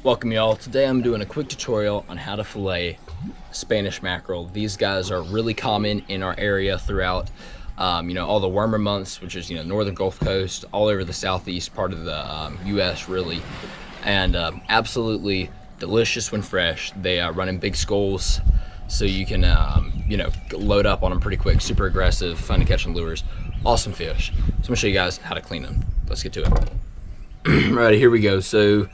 Welcome y'all. Today I'm doing a quick tutorial on how to fillet Spanish mackerel. These guys are really common in our area throughout all the warmer months, which is northern Gulf Coast, all over the southeast part of the US really, and absolutely delicious when fresh. They run in big schools, so you can load up on them pretty quick. Super aggressive, fun to catch in lures, awesome fish. So I'm gonna show you guys how to clean them. Let's get to it. Alright, here we go. So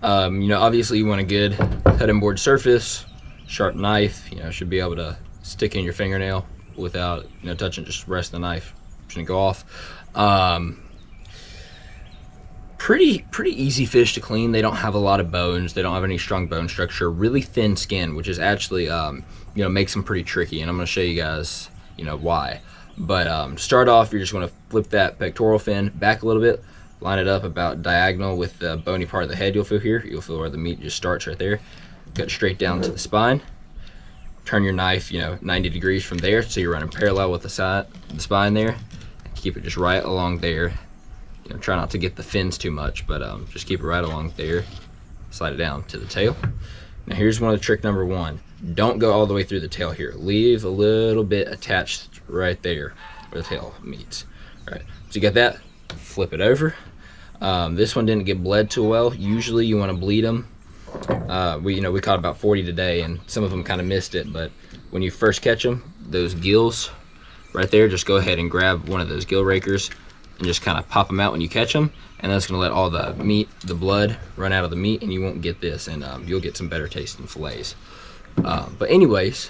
obviously you want a good cutting board surface, sharp knife, should be able to stick in your fingernail without touching, just rest the knife, shouldn't go off. Pretty easy fish to clean. They don't have a lot of bones, they don't have any strong bone structure, really thin skin, which is actually makes them pretty tricky, and I'm going to show you guys why. But to start off, you're just going to flip that pectoral fin back a little bit, line it up about diagonal with the bony part of the head. You'll feel where the meat just starts right there. Cut straight down to the spine. Turn your knife 90 degrees from there, so you're running parallel with the spine there. Keep it just right along there. Try not to get the fins too much, but just keep it right along there. Slide it down to the tail. Now here's one of the trick number one. Don't go all the way through the tail here. Leave a little bit attached right there where the tail meets. All right, so you got that, flip it over. This one didn't get bled too well. Usually you want to bleed them. We caught about 40 today, and some of them kind of missed it, but when you first catch them, those gills right there, just go ahead and grab one of those gill rakers and just kind of pop them out when you catch them, and that's going to let all the meat, the blood, run out of the meat, and you won't get this, and you'll get some better tasting fillets. But anyways,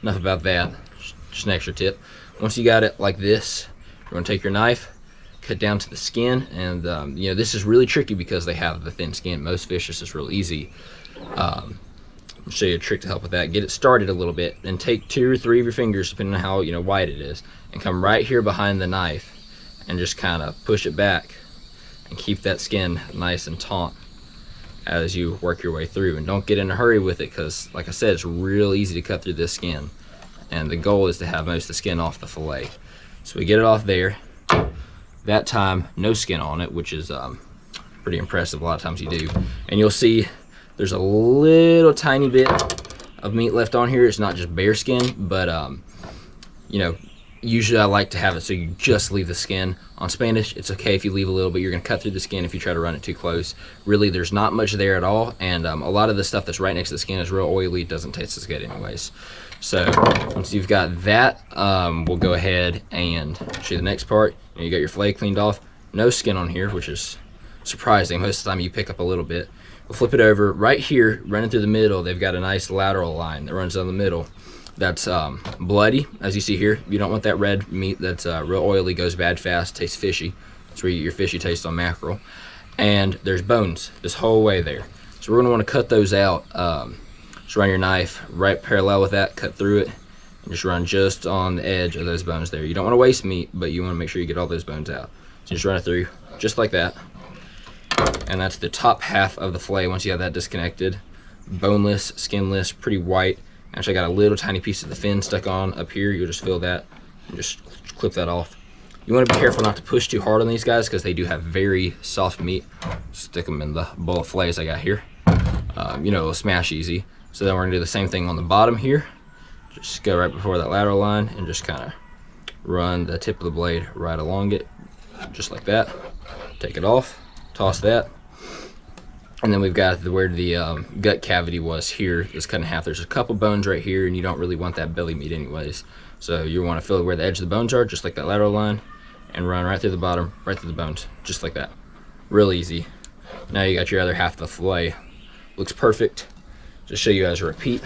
enough about that. Just an extra tip. Once you got it like this, you're going to take your knife, cut down to the skin, and this is really tricky because they have the thin skin. Most fish, this is real easy. I'll show you a trick to help with that. Get it started a little bit, and take 2 or 3 of your fingers, depending on how wide it is, and come right here behind the knife and just kind of push it back and keep that skin nice and taut as you work your way through. And don't get in a hurry with it, because like I said, it's real easy to cut through this skin, and the goal is to have most of the skin off the fillet. So we get it off there. That time, no skin on it, which is pretty impressive. A lot of times you do. And you'll see there's a little tiny bit of meat left on here. It's not just bare skin, but usually I like to have it so you just leave the skin. On Spanish, it's okay if you leave a little, but you're going to cut through the skin if you try to run it too close. Really, there's not much there at all, and a lot of the stuff that's right next to the skin is real oily. It doesn't taste as good anyways. So once you've got that, we'll go ahead and show you the next part. You got your fillet cleaned off. No skin on here, which is surprising. Most of the time you pick up a little bit. We'll flip it over. Right here, running through the middle, they've got a nice lateral line that runs down the middle. That's bloody, as you see here. You don't want that red meat that's real oily, goes bad fast, tastes fishy. That's where you get your fishy taste on mackerel. And there's bones this whole way there. So we're going to want to cut those out. Just run your knife right parallel with that, cut through it, and just run just on the edge of those bones there. You don't want to waste meat, but you want to make sure you get all those bones out. So just run it through, just like that. And that's the top half of the fillet once you have that disconnected. Boneless, skinless, pretty white. Actually, I got a little tiny piece of the fin stuck on up here. You'll just feel that and just clip that off. You want to be careful not to push too hard on these guys, because they do have very soft meat. Stick them in the bowl of fillets I got here. It'll smash easy. So then we're going to do the same thing on the bottom here. Just go right before that lateral line and just kind of run the tip of the blade right along it, just like that. Take it off, toss that. And then we've got where the gut cavity was here. It's cut in half. There's a couple bones right here, and you don't really want that belly meat anyways. So you want to feel where the edge of the bones are, just like that lateral line, and run right through the bottom, right through the bones, just like that. Real easy. Now you got your other half of the fillet. Looks perfect. Just show you guys a repeat.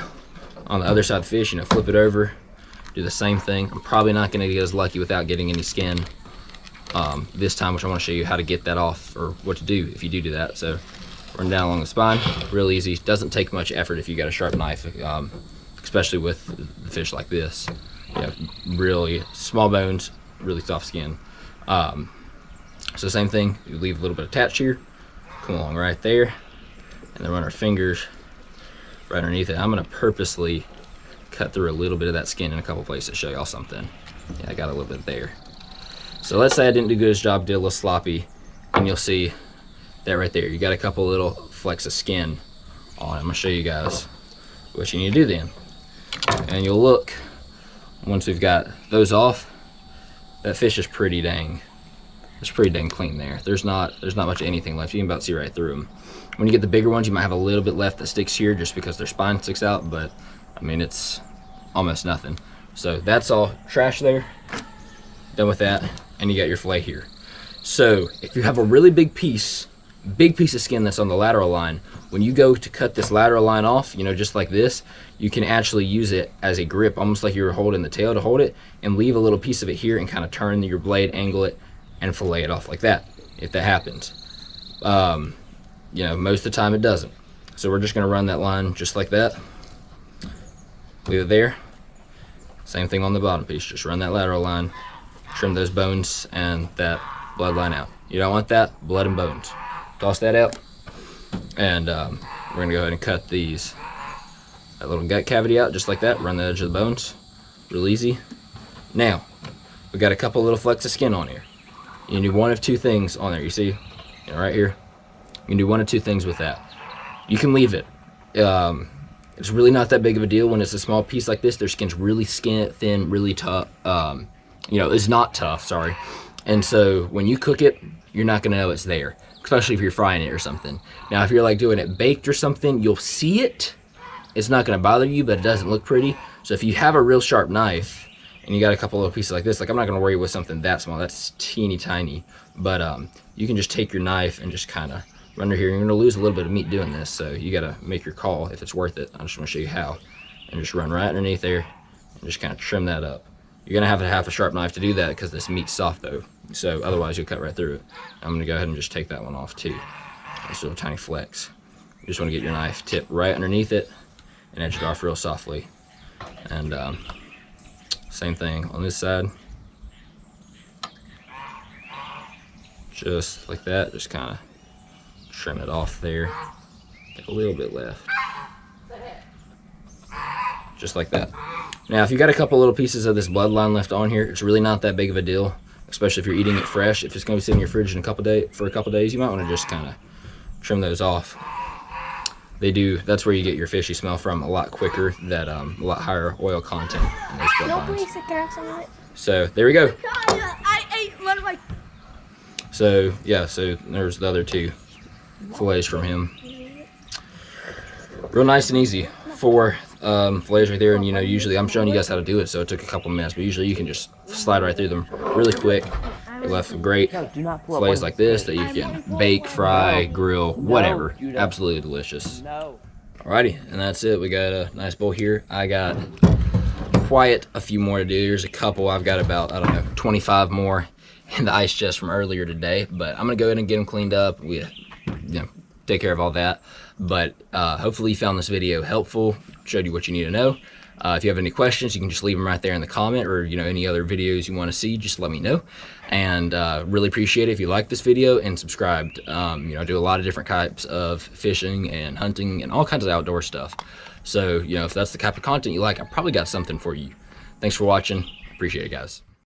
On the other side of the fish, flip it over, do the same thing. I'm probably not going to get as lucky without getting any skin this time, which I want to show you how to get that off, or what to do if you do that. So run down along the spine, real easy. Doesn't take much effort if you got a sharp knife, especially with the fish like this. Really small bones, really soft skin. So same thing, you leave a little bit attached here, come along right there, and then run our fingers right underneath it. I'm going to purposely cut through a little bit of that skin in a couple places to show y'all something. Yeah, I got a little bit there. So let's say I didn't do good as job, did a little sloppy, and you'll see that right there. You got a couple little flecks of skin on it. I'm gonna show you guys what you need to do then. And you'll look, once we've got those off, that fish is pretty dang clean there. There's not much of anything left. You can about see right through them. When you get the bigger ones, you might have a little bit left that sticks here just because their spine sticks out, but I mean, it's almost nothing. So that's all trash there. Done with that, and you got your fillet here. So if you have a really big piece of skin that's on the lateral line, when you go to cut this lateral line off, you know, just like this, you can actually use it as a grip, almost like you were holding the tail to hold it, and leave a little piece of it here and kind of turn your blade, angle it, and fillet it off like that, if that happens. You know, most of the time it doesn't. So we're just gonna run that line just like that. Leave it there. Same thing on the bottom piece, just run that lateral line, trim those bones and that bloodline out. You don't want that, blood and bones. Toss that out, and we're gonna go ahead and cut that little gut cavity out just like that, run the edge of the bones, real easy. Now, we got a couple little flecks of skin on here. You can do one of two things on there, you see, you know, right here. You can do one of two things with that. You can leave it. It's really not that big of a deal when it's a small piece like this. Their skin's really thin, really tough. You know, it's not tough, sorry. And so when you cook it, you're not gonna know it's there, especially if you're frying it or something. Now, if you're like doing it baked or something, you'll see it. It's not gonna bother you, but it doesn't look pretty. So if you have a real sharp knife and you got a couple little pieces like this, like I'm not gonna worry with something that small, that's teeny tiny. But you can just take your knife and just kind of run under here. You're gonna lose a little bit of meat doing this, so you gotta make your call if it's worth it. I just wanna show you how. And just run right underneath there and just kind of trim that up. You're gonna have to have a sharp knife to do that because this meat's soft though. So otherwise you'll cut right through it. I'm gonna go ahead and just take that one off too. Just little tiny flecks. You just wanna get your knife tip right underneath it and edge it off real softly. And same thing on this side. Just like that, just kind of trim it off there. Get a little bit left. Just like that. Now, if you got a couple little pieces of this bloodline left on here, it's really not that big of a deal, especially if you're eating it fresh. If it's going to be sitting in your fridge in for a couple days, you might want to just kind of trim those off. That's where you get your fishy smell from a lot quicker, that a lot higher oil content in those bloodlines. So there we go. I ate one of my... So yeah, so there's the other two fillets from him. Real nice and easy. 4 fillets right there, and you know, usually I'm showing you guys how to do it, so it took a couple minutes, but usually you can just slide right through them really quick. You're left with great fillets like this that you can bake, fry, grill, whatever. Absolutely delicious. Alrighty, and that's it. We got a nice bowl here. I got quite a few more to do. There's a couple. I've got about, I don't know, 25 more in the ice chest from earlier today, but I'm gonna go ahead and get them cleaned up. We take care of all that. But hopefully you found this video helpful, showed you what you need to know. If you have any questions, you can just leave them right there in the comment, or you know, any other videos you want to see, just let me know. And really appreciate it if you like this video and subscribed. You know, I do a lot of different types of fishing and hunting and all kinds of outdoor stuff. So, you know, if that's the type of content you like, I probably got something for you. Thanks for watching. Appreciate it, guys.